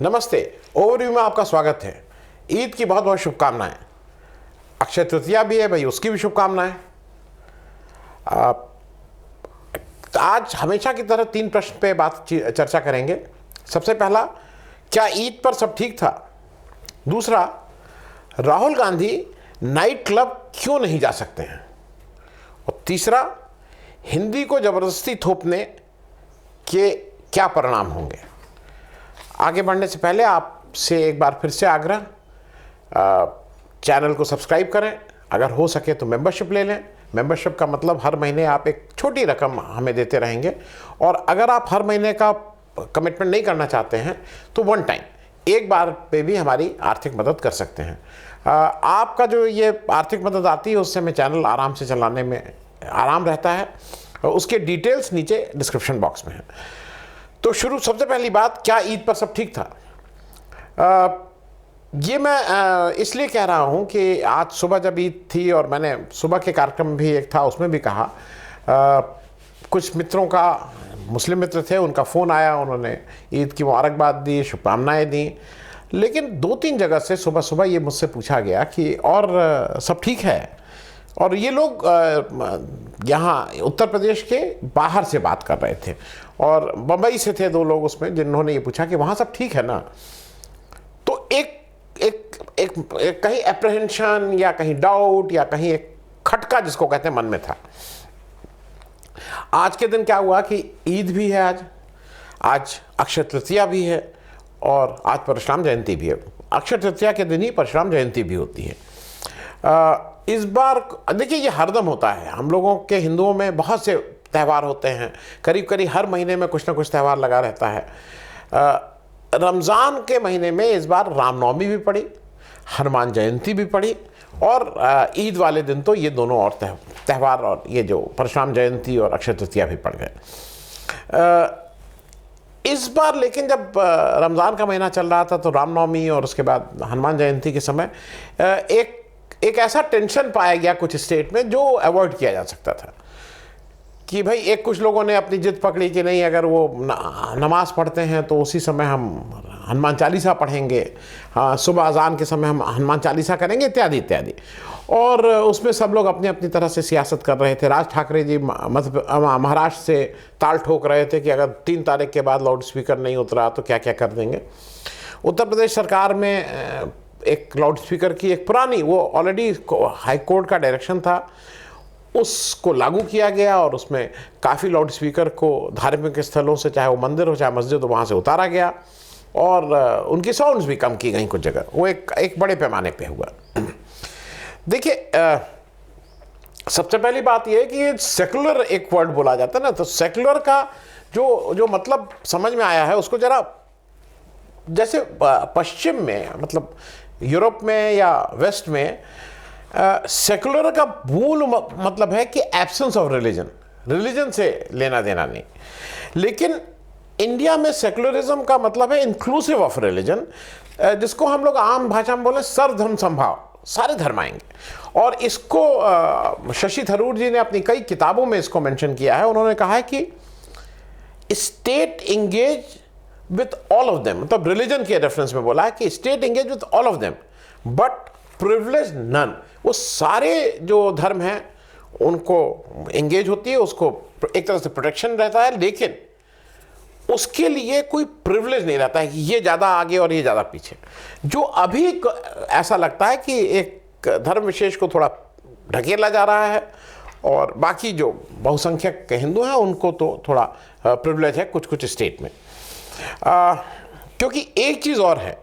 नमस्ते। ओवरव्यू में आपका स्वागत है। ईद की बहुत बहुत शुभकामनाएं। अक्षय तृतीया भी है भाई, उसकी भी शुभकामनाएं। आज हमेशा की तरह 3 प्रश्न पे चर्चा करेंगे। सबसे पहला, क्या ईद पर सब ठीक था? दूसरा, राहुल गांधी नाइट क्लब क्यों नहीं जा सकते हैं? और तीसरा, हिंदी को जबरदस्ती थोपने के क्या परिणाम होंगे? आगे बढ़ने से पहले आपसे एक बार फिर से आग्रह, चैनल को सब्सक्राइब करें, अगर हो सके तो मेंबरशिप ले लें। मेंबरशिप का मतलब हर महीने आप एक छोटी रकम हमें देते रहेंगे, और अगर आप हर महीने का कमिटमेंट नहीं करना चाहते हैं तो वन टाइम एक बार पे भी हमारी आर्थिक मदद कर सकते हैं। आपका जो ये आर्थिक मदद आती है उससे हमें चैनल आराम से चलाने में आराम रहता है। उसके डिटेल्स नीचे डिस्क्रिप्शन बॉक्स में है। तो सबसे पहली बात, क्या ईद पर सब ठीक था? ये मैं इसलिए कह रहा हूँ कि आज सुबह जब ईद थी और मैंने सुबह के कार्यक्रम भी एक था, उसमें भी कहा, कुछ मित्रों का, मुस्लिम मित्र थे, उनका फ़ोन आया, उन्होंने ईद की मुबारकबाद दी, शुभकामनाएं दी। लेकिन 2-3 जगह से सुबह सुबह ये मुझसे पूछा गया कि और सब ठीक है? और ये लोग यहाँ उत्तर प्रदेश के बाहर से बात कर रहे थे, और बम्बई से थे 2 लोग उसमें, जिन्होंने ये पूछा कि वहाँ सब ठीक है ना? तो एक कहीं एप्रहेंशन या कहीं डाउट या कहीं एक खटका जिसको कहते हैं मन में था। आज के दिन क्या हुआ कि ईद भी है, आज अक्षय तृतीया भी है, और आज परशुराम जयंती भी है। अक्षय तृतीया के दिन ही परशुराम जयंती भी होती है। इस बार देखिए, ये हरदम होता है, हम लोगों के हिंदुओं में बहुत से त्यौहार होते हैं, करीब करीब हर महीने में कुछ ना कुछ त्यौहार लगा रहता है। रमज़ान के महीने में इस बार रामनवमी भी पड़ी, हनुमान जयंती भी पड़ी, और ईद वाले दिन तो ये दोनों और त्यौहार, और ये जो परशुराम जयंती और अक्षय तृतीया भी पड़ गए। इस बार लेकिन जब रमज़ान का महीना चल रहा था तो रामनवमी और उसके बाद हनुमान जयंती के समय एक ऐसा टेंशन पाया गया कुछ स्टेट में जो अवॉइड किया जा सकता था, कि भाई कुछ लोगों ने अपनी जिद पकड़ी कि नहीं, अगर वो नमाज पढ़ते हैं तो उसी समय हम हनुमान चालीसा पढ़ेंगे, हाँ, सुबह अजान के समय हम हनुमान चालीसा करेंगे, इत्यादि इत्यादि। और उसमें सब लोग अपनी अपनी तरह से सियासत कर रहे थे। राज ठाकरे जी महाराष्ट्र से ताल ठोक रहे थे कि अगर 3 तारीख के बाद लाउड स्पीकर नहीं उतरा तो क्या क्या कर देंगे। उत्तर प्रदेश सरकार में एक लाउड स्पीकर की एक पुरानी, वो ऑलरेडी हाई कोर्ट का डायरेक्शन था, उसको लागू किया गया, और उसमें काफ़ी लाउड स्पीकर को धार्मिक स्थलों से, चाहे वो मंदिर हो चाहे मस्जिद हो, वहाँ से उतारा गया, और उनकी साउंड्स भी कम की गई कुछ जगह। वो एक बड़े पैमाने पे हुआ। देखिए, सबसे पहली बात यह है कि सेकुलर एक वर्ड बोला जाता है ना, तो सेकुलर का जो मतलब समझ में आया है उसको जरा, जैसे पश्चिम में, मतलब यूरोप में या वेस्ट में, सेकुलर का मूल मतलब है कि एब्सेंस ऑफ रिलीजन से लेना देना नहीं। लेकिन इंडिया में सेकुलरिज्म का मतलब है इंक्लूसिव ऑफ रिलीजन, जिसको हम लोग आम भाषा में बोले सर्वधर्म संभाव, सारे धर्म आएंगे। और इसको शशि थरूर जी ने अपनी कई किताबों में इसको मेंशन किया है। उन्होंने कहा है कि state engage with all of them, मतलब रिलीजन के रेफरेंस में बोला है कि state engage with all of them but privilege none. वो सारे जो धर्म हैं उनको एंगेज होती है, उसको एक तरह से प्रोटेक्शन रहता है, लेकिन उसके लिए कोई प्रिविलेज नहीं रहता है कि ये ज़्यादा आगे और ये ज़्यादा पीछे। जो अभी ऐसा लगता है कि एक धर्म विशेष को थोड़ा ढकेला जा रहा है, और बाकी जो बहुसंख्यक हिंदू हैं उनको तो थोड़ा प्रिविलेज है कुछ कुछ स्टेट में। क्योंकि एक चीज़ और है,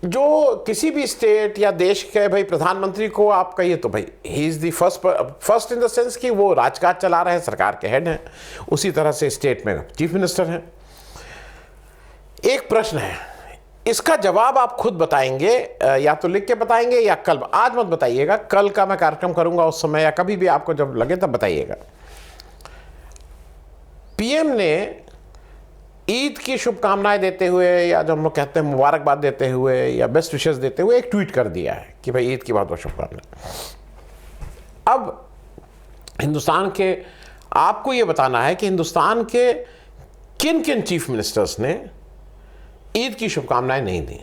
जो किसी भी स्टेट या देश के भाई प्रधानमंत्री को आप कहिए तो भाई he is the first in the sense कि वो राजकाज चला रहे हैं, सरकार के हेड हैं। उसी तरह से स्टेट में चीफ मिनिस्टर हैं। एक प्रश्न है, इसका जवाब आप खुद बताएंगे, या तो लिख के बताएंगे या कल, आज मत बताइएगा, कल का मैं कार्यक्रम करूंगा उस समय, या कभी भी आपको जब लगे तब बताइएगा। पीएम ने ईद की शुभकामनाएं देते हुए, या जो हम लोग कहते हैं मुबारकबाद देते हुए या बेस्ट विशेस देते हुए, एक ट्वीट कर दिया है कि भाई ईद की बहुत बहुत शुभकामनाएं। अब हिंदुस्तान के, आपको ये बताना है कि हिंदुस्तान के किन किन चीफ मिनिस्टर्स ने ईद की शुभकामनाएं नहीं दी।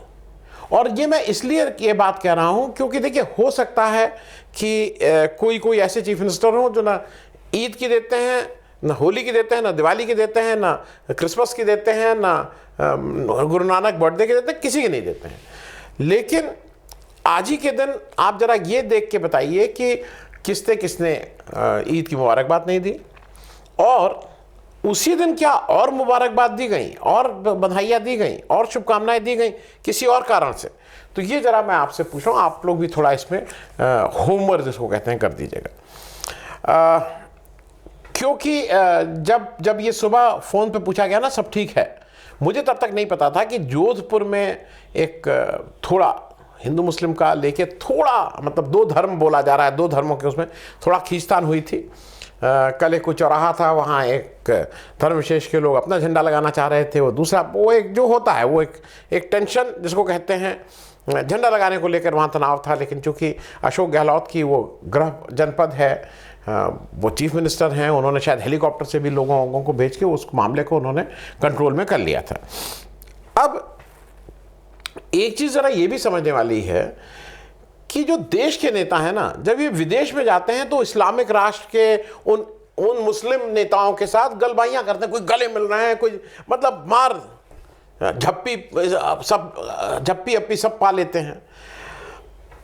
और ये मैं इसलिए ये बात कह रहा हूं क्योंकि देखिए, हो सकता है कि कोई ऐसे चीफ मिनिस्टर हो जो ना ईद की देते हैं, ना होली की देते हैं, ना दिवाली की देते हैं, ना क्रिसमस की देते हैं, ना गुरु नानक बर्थडे के देते हैं, किसी के नहीं देते हैं। लेकिन आज ही के दिन आप जरा ये देख के बताइए कि किसने ईद की मुबारकबाद नहीं दी, और उसी दिन क्या और मुबारकबाद दी गई, और बधाइयाँ दी गई, और शुभकामनाएं दी गई किसी और कारण से। तो ये जरा मैं आपसे पूछ रहा हूँ, आप लोग भी थोड़ा इसमें होमवर्क जिसको कहते हैं कर दीजिएगा। क्योंकि जब ये सुबह फ़ोन पे पूछा गया ना सब ठीक है, मुझे तब तक नहीं पता था कि जोधपुर में एक थोड़ा हिंदू मुस्लिम का लेके थोड़ा, मतलब दो धर्म बोला जा रहा है, दो धर्मों के उसमें थोड़ा खींचतान हुई थी। कल एक चौराहा था, वहाँ एक धर्म विशेष के लोग अपना झंडा लगाना चाह रहे थे, वो दूसरा, वो एक जो होता है वो एक टेंशन जिसको कहते हैं झंडा लगाने को लेकर वहाँ तनाव था। लेकिन चूंकि अशोक गहलोत की वो गृह जनपद है, वो चीफ मिनिस्टर हैं, उन्होंने शायद हेलीकॉप्टर से भी लोगों को भेज के उस मामले को उन्होंने कंट्रोल में कर लिया था। अब एक चीज़ ज़रा ये भी समझने वाली है कि जो देश के नेता हैं ना, जब ये विदेश में जाते हैं तो इस्लामिक राष्ट्र के उन मुस्लिम नेताओं के साथ गलबाइयाँ करते हैं, कोई गले मिल रहे हैं, कोई मतलब मार झप्पी अप्पी सब पा लेते हैं।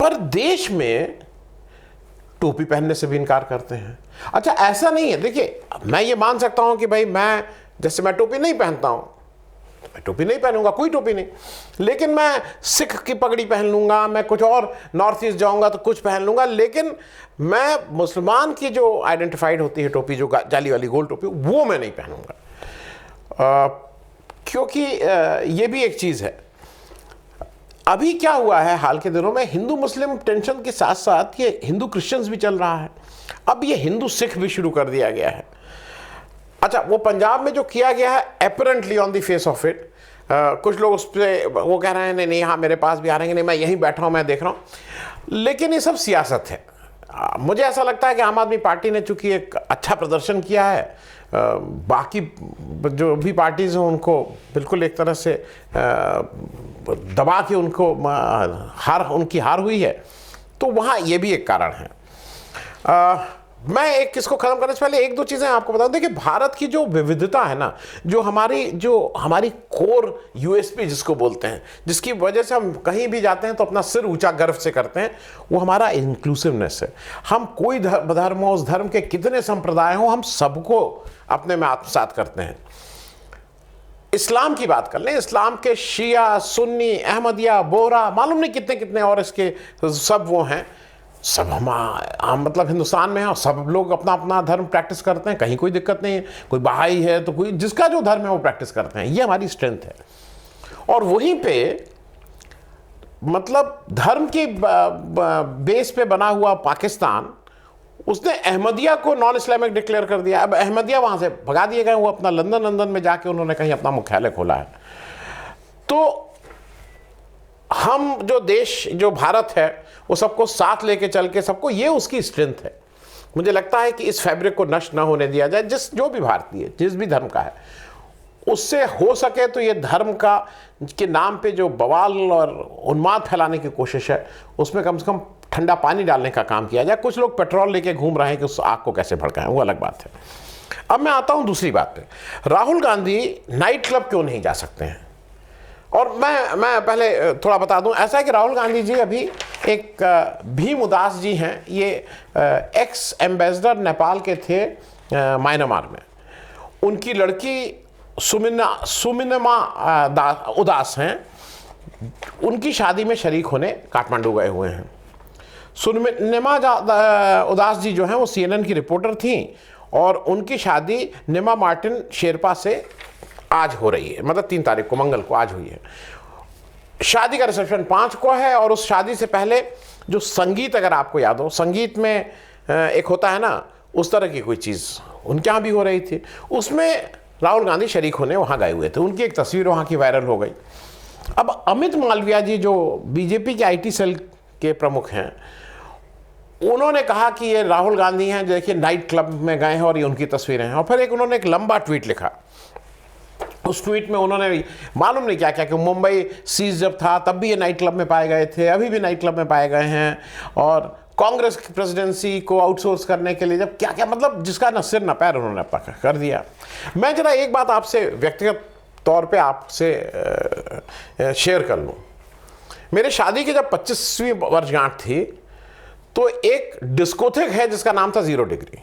पर देश में टोपी पहनने से भी इनकार करते हैं। अच्छा, ऐसा नहीं है, देखिए मैं ये मान सकता हूँ कि भाई मैं टोपी नहीं पहनता हूँ, मैं टोपी नहीं पहनूंगा, कोई टोपी नहीं, लेकिन मैं सिख की पगड़ी पहन लूंगा, मैं कुछ और नॉर्थ ईस्ट जाऊंगा तो कुछ पहन लूंगा, लेकिन मैं मुसलमान की जो आइडेंटिफाइड होती है टोपी, जो जाली वाली गोल टोपी, वो मैं नहीं पहनूंगा। क्योंकि ये भी एक चीज़ है। अभी क्या हुआ है हाल के दिनों में, हिंदू मुस्लिम टेंशन के साथ साथ ये हिंदू क्रिश्चियंस भी चल रहा है, अब ये हिंदू सिख भी शुरू कर दिया गया है। अच्छा, वो पंजाब में जो किया गया है, apparently on the face of it, कुछ लोग उस पर वो कह रहे हैं नहीं हाँ मेरे पास भी आ रहे हैं, नहीं मैं यहीं बैठा हूँ, मैं देख रहा हूँ, लेकिन ये सब सियासत है। मुझे ऐसा लगता है कि आम आदमी पार्टी ने चूंकि एक अच्छा प्रदर्शन किया है, बाकी जो भी पार्टीज हैं उनको बिल्कुल एक तरह से दबा के उनको उनकी हार हुई है, तो वहाँ ये भी एक कारण है। मैं एक इसको खत्म करने से पहले एक दो चीज़ें आपको बता दूं। देखिए, भारत की जो विविधता है ना, जो हमारी कोर यूएसपी जिसको बोलते हैं, जिसकी वजह से हम कहीं भी जाते हैं तो अपना सिर ऊंचा गर्व से करते हैं, वो हमारा इंक्लूसिवनेस है। हम कोई धर्म हो, उस धर्म के कितने संप्रदाय हो, हम सबको अपने में आत्मसात करते हैं। इस्लाम की बात कर लें, इस्लाम के शिया, सुन्नी, अहमदिया, बोहरा, मालूम नहीं कितने कितने और इसके सब वो हैं, सब हम मतलब हिंदुस्तान में हैं और सब लोग अपना अपना धर्म प्रैक्टिस करते हैं, कहीं कोई दिक्कत नहीं है। कोई बहाई है तो कोई जिसका जो धर्म है वो प्रैक्टिस करते हैं, ये हमारी स्ट्रेंथ है। और वहीं पे मतलब धर्म के बेस पे बना हुआ पाकिस्तान, उसने अहमदिया को नॉन इस्लामिक डिक्लेयर कर दिया। अब अहमदिया वहाँ से भगा दिए गए, वो अपना लंदन में जाके उन्होंने कहीं अपना मुख्यालय खोला है। तो हम जो देश, जो भारत है, वो सबको साथ लेके चल के सबको, ये उसकी स्ट्रेंथ है। मुझे लगता है कि इस फैब्रिक को नष्ट ना होने दिया जाए। जो भी भारतीय, जिस भी धर्म का है, उससे हो सके तो ये धर्म का के नाम पे जो बवाल और उन्माद फैलाने की कोशिश है, उसमें कम से कम ठंडा पानी डालने का काम किया जाए। कुछ लोग पेट्रोल लेके घूम रहे हैं कि उस आग को कैसे भड़काएं, वो अलग बात है। अब मैं आता हूँ दूसरी बात पे। राहुल गांधी नाइट क्लब क्यों नहीं जा सकते हैं? और मैं पहले थोड़ा बता दूं, ऐसा है कि राहुल गांधी जी अभी एक भीम उदास जी हैं, ये एक्स एम्बेसडर नेपाल के थे म्यांमार में। उनकी लड़की सुमिनमा उदास हैं, उनकी शादी में शरीक होने काठमांडू गए हुए हैं। सुमिनमा उदास जी जो हैं वो CNN की रिपोर्टर थी, और उनकी शादी निमा मार्टिन शेरपा से आज हो रही है, मतलब 3 तारीख को, मंगल को आज हुई है। शादी का रिसेप्शन 5 को है, और उस शादी से पहले जो संगीत, अगर आपको याद हो, संगीत में एक होता है ना, उस तरह की कोई चीज़ उनके यहाँ भी हो रही थी, उसमें राहुल गांधी शरीक होने वहाँ गए हुए थे। उनकी एक तस्वीर वहाँ की वायरल हो गई। अब अमित मालविया जी जो बीजेपी के IT सेल के प्रमुख हैं, उन्होंने कहा कि ये राहुल गांधी हैं, देखिए नाइट क्लब में गए हैं और ये उनकी तस्वीरें हैं। और फिर उन्होंने एक लंबा ट्वीट लिखा, उस ट्वीट में उन्होंने मालूम नहीं क्या क्या कि मुंबई सीज जब था तब भी ये नाइट क्लब में पाए गए थे, अभी भी नाइट क्लब में पाए गए हैं, और कांग्रेस की प्रेसिडेंसी को आउटसोर्स करने के लिए जब क्या क्या, मतलब जिसका न सिर न पैर उन्होंने पकड़ कर दिया। मैं जरा एक बात आपसे व्यक्तिगत तौर पे आपसे शेयर कर लूँ। मेरे शादी की जब 25वीं वर्षगांठ थी तो एक डिस्कोथेक है जिसका नाम था 0 डिग्री।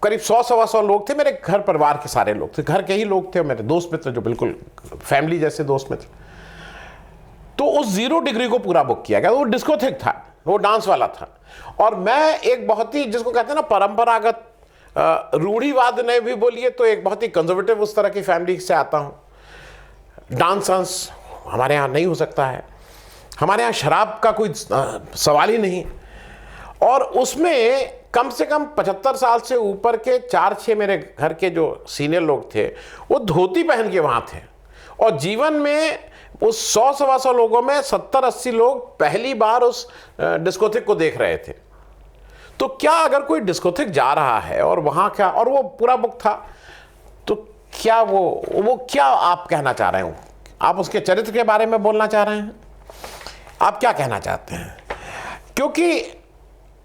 करीब 100-125 लोग थे, मेरे घर परिवार के सारे लोग थे, घर के ही लोग थे, मेरे दोस्त मित्र जो बिल्कुल फैमिली जैसे दोस्त मित्र। तो उस 0 डिग्री को पूरा बुक किया गया। वो डिस्कोथेक था, वो डांस वाला था, और मैं एक बहुत ही जिसको कहते हैं ना परंपरागत, रूढ़िवाद ने भी बोलिए तो एक बहुत ही कंजर्वेटिव उस तरह की फैमिली से आता हूँ। डांस हमारे यहाँ नहीं हो सकता है, हमारे यहाँ शराब का कोई सवाल ही नहीं, और उसमें कम से कम 75 साल से ऊपर के 4-6 मेरे घर के जो सीनियर लोग थे वो धोती पहन के वहाँ थे, और जीवन में उस 100-125 लोगों में 70-80 लोग पहली बार उस डिस्कोथेक को देख रहे थे। तो क्या अगर कोई डिस्कोथेक जा रहा है और वहाँ क्या, और वो पूरा बुक था, तो क्या वो क्या आप कहना चाह रहे हो? आप उसके चरित्र के बारे में बोलना चाह रहे हैं? आप क्या कहना चाहते हैं? क्योंकि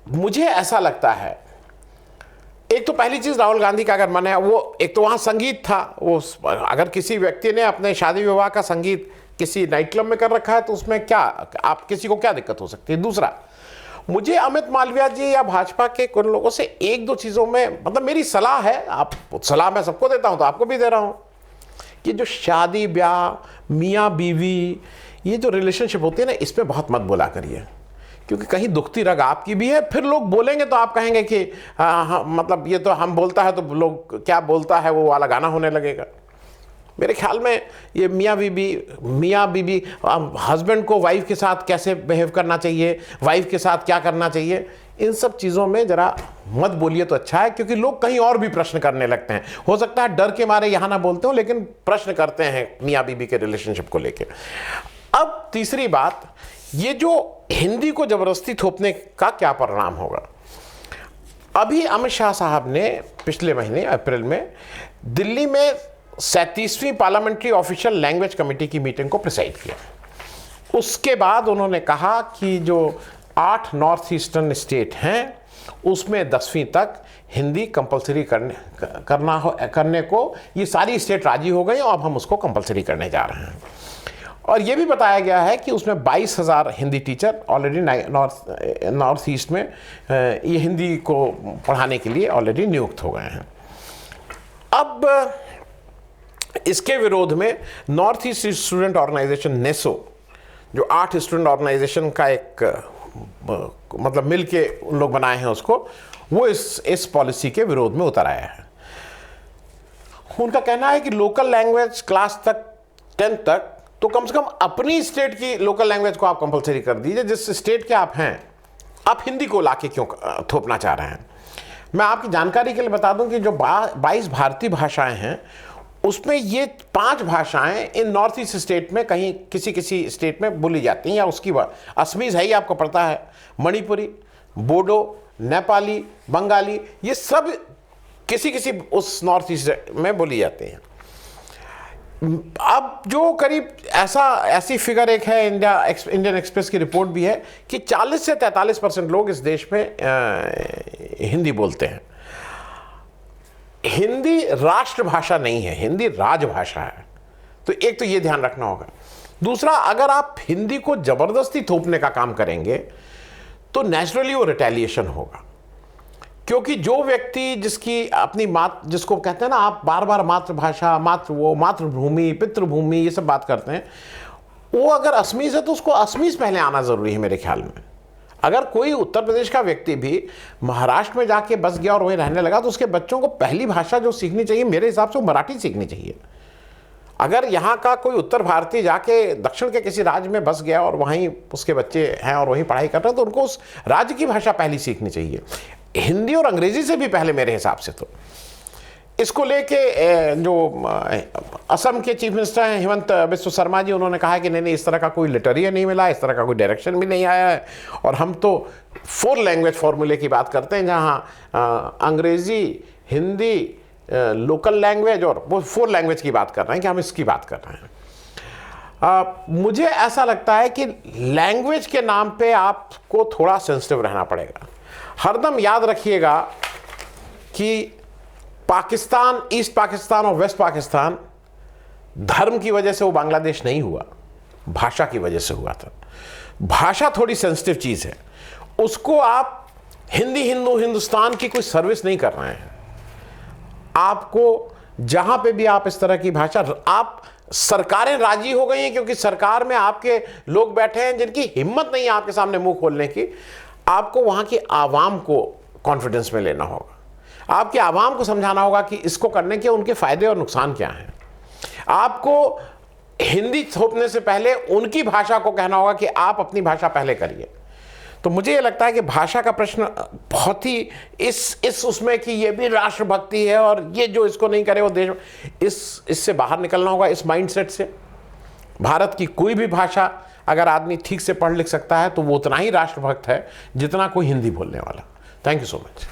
मुझे ऐसा लगता है, एक तो पहली चीज राहुल गांधी का अगर मन है, वो एक तो वहां संगीत था, वो अगर किसी व्यक्ति ने अपने शादी विवाह का संगीत किसी नाइट क्लब में कर रखा है तो उसमें क्या, आप किसी को क्या दिक्कत हो सकती है? दूसरा, मुझे अमित मालवीय जी या भाजपा के कुछ लोगों से एक दो चीजों में, मतलब मेरी सलाह है, आप सलाह मैं सबको देता हूं तो आपको भी दे रहा हूं, कि जो शादी ब्याह मियाँ बीवी ये जो रिलेशनशिप होती है ना, इसमें बहुत मत बोला करिए, क्योंकि कहीं दुखती रग आपकी भी है। फिर लोग बोलेंगे तो आप कहेंगे कि हाँ, मतलब ये तो हम बोलता है तो लोग क्या बोलता है वो वाला गाना होने लगेगा। मेरे ख्याल में ये मियाँ बीबी हस्बैंड को वाइफ के साथ कैसे बिहेव करना चाहिए, वाइफ के साथ क्या करना चाहिए, इन सब चीज़ों में ज़रा मत बोलिए तो अच्छा है, क्योंकि लोग कहीं और भी प्रश्न करने लगते हैं। हो सकता है डर के मारे यहाँ ना बोलते हो, लेकिन प्रश्न करते हैं मियाँ बीबी के रिलेशनशिप को लेकर। अब तीसरी बात, ये जो हिंदी को जबरदस्ती थोपने का क्या परिणाम होगा? अभी अमित शाह साहब ने पिछले महीने अप्रैल में दिल्ली में 37वीं पार्लियामेंट्री ऑफिशियल लैंग्वेज कमेटी की मीटिंग को प्रिसाइड किया। उसके बाद उन्होंने कहा कि जो 8 नॉर्थ ईस्टर्न स्टेट हैं उसमें 10वीं तक हिंदी कंपलसरी करने को ये सारी स्टेट राजी हो गई, और अब हम उसको कंपलसरी करने जा रहे हैं। और ये भी बताया गया है कि उसमें 22,000 Hindi teacher already north east में ये हिंदी को पढ़ाने के लिए ऑलरेडी नियुक्त हो गए हैं। अब इसके विरोध में North East student organisation NESO, जो 8 स्टूडेंट ऑर्गेनाइजेशन का एक मतलब मिल के उन लोग बनाए हैं उसको, वो इस पॉलिसी के विरोध में उतर आया है। उनका कहना है कि लोकल लैंग्वेज क्लास तक 10th तक तो कम से कम अपनी स्टेट की लोकल लैंग्वेज को आप कंपलसरी कर दीजिए, जिस स्टेट के आप हैं। आप हिंदी को लाके क्यों थोपना चाह रहे हैं? मैं आपकी जानकारी के लिए बता दूं कि जो 22 भारतीय भाषाएं हैं उसमें ये 5 भाषाएं इन नॉर्थ ईस्ट स्टेट में कहीं किसी स्टेट में बोली जाती हैं, या उसकी असमीज है ही आपको पता है, मणिपुरी, बोडो, नेपाली, बंगाली, ये सब किसी उस नॉर्थ ईस्ट में बोली जाती हैं। अब जो करीब ऐसी फिगर एक है, इंडियन एक्सप्रेस की रिपोर्ट भी है कि 40 से 43% लोग इस देश में हिंदी बोलते हैं। हिंदी राष्ट्रभाषा नहीं है, हिंदी राजभाषा है। तो एक तो ये ध्यान रखना होगा। दूसरा, अगर आप हिंदी को जबरदस्ती थोपने का काम करेंगे तो नेचुरली वो रिटेलिएशन होगा, क्योंकि जो व्यक्ति जिसकी अपनी जिसको कहते हैं ना आप बार बार मातृभाषा, मातृभूमि, पितृभूमि ये सब बात करते हैं, वो अगर असमीज है तो उसको असमीज पहले आना जरूरी है मेरे ख्याल में। अगर कोई उत्तर प्रदेश का व्यक्ति भी महाराष्ट्र में जाके बस गया और वहीं रहने लगा तो उसके बच्चों को पहली भाषा जो सीखनी चाहिए मेरे हिसाब से वो मराठी सीखनी चाहिए। अगर यहाँ का कोई उत्तर भारतीय जाके दक्षिण के किसी राज्य में बस गया और वहीं उसके बच्चे हैं और वहीं पढ़ाई कर रहे हैं तो उनको उस राज्य की भाषा पहली सीखनी चाहिए, हिंदी और अंग्रेजी से भी पहले मेरे हिसाब से। तो इसको लेके जो असम के चीफ मिनिस्टर हैं हिमंत बिस्व शर्मा जी, उन्होंने कहा कि नहीं इस तरह का कोई लेटर नहीं मिला, इस तरह का कोई डायरेक्शन भी नहीं आया है, और हम तो 4 लैंग्वेज फॉर्मूले की बात करते हैं जहाँ अंग्रेज़ी, हिंदी, लोकल लैंग्वेज, और वो 4 लैंग्वेज की बात कर रहे हैं कि हम इसकी बात कर रहे हैं। मुझे ऐसा लगता है कि लैंग्वेज के नाम पे आपको थोड़ा सेंसिटिव रहना पड़ेगा। हरदम याद रखिएगा कि पाकिस्तान, ईस्ट पाकिस्तान और वेस्ट पाकिस्तान धर्म की वजह से वो बांग्लादेश नहीं हुआ, भाषा की वजह से हुआ था। भाषा थोड़ी सेंसिटिव चीज़ है, उसको आप हिंदी हिंदू हिंदुस्तान की कोई सर्विस नहीं कर रहे हैं। आपको जहां पे भी आप इस तरह की भाषा, आप सरकारें राजी हो गई हैं क्योंकि सरकार में आपके लोग बैठे हैं जिनकी हिम्मत नहीं है आपके सामने मुंह खोलने की। आपको वहां की आवाम को कॉन्फिडेंस में लेना होगा, आपके आवाम को समझाना होगा कि इसको करने के उनके फायदे और नुकसान क्या हैं। आपको हिंदी थोपने से पहले उनकी भाषा को कहना होगा कि आप अपनी भाषा पहले करिए। तो मुझे ये लगता है कि भाषा का प्रश्न बहुत ही इस उसमें कि ये भी राष्ट्रभक्ति है और ये जो इसको नहीं करे वो देश, इससे बाहर निकलना होगा, इस माइंडसेट से। भारत की कोई भी भाषा अगर आदमी ठीक से पढ़ लिख सकता है तो वो उतना ही राष्ट्रभक्त है जितना कोई हिंदी बोलने वाला। Thank you so much.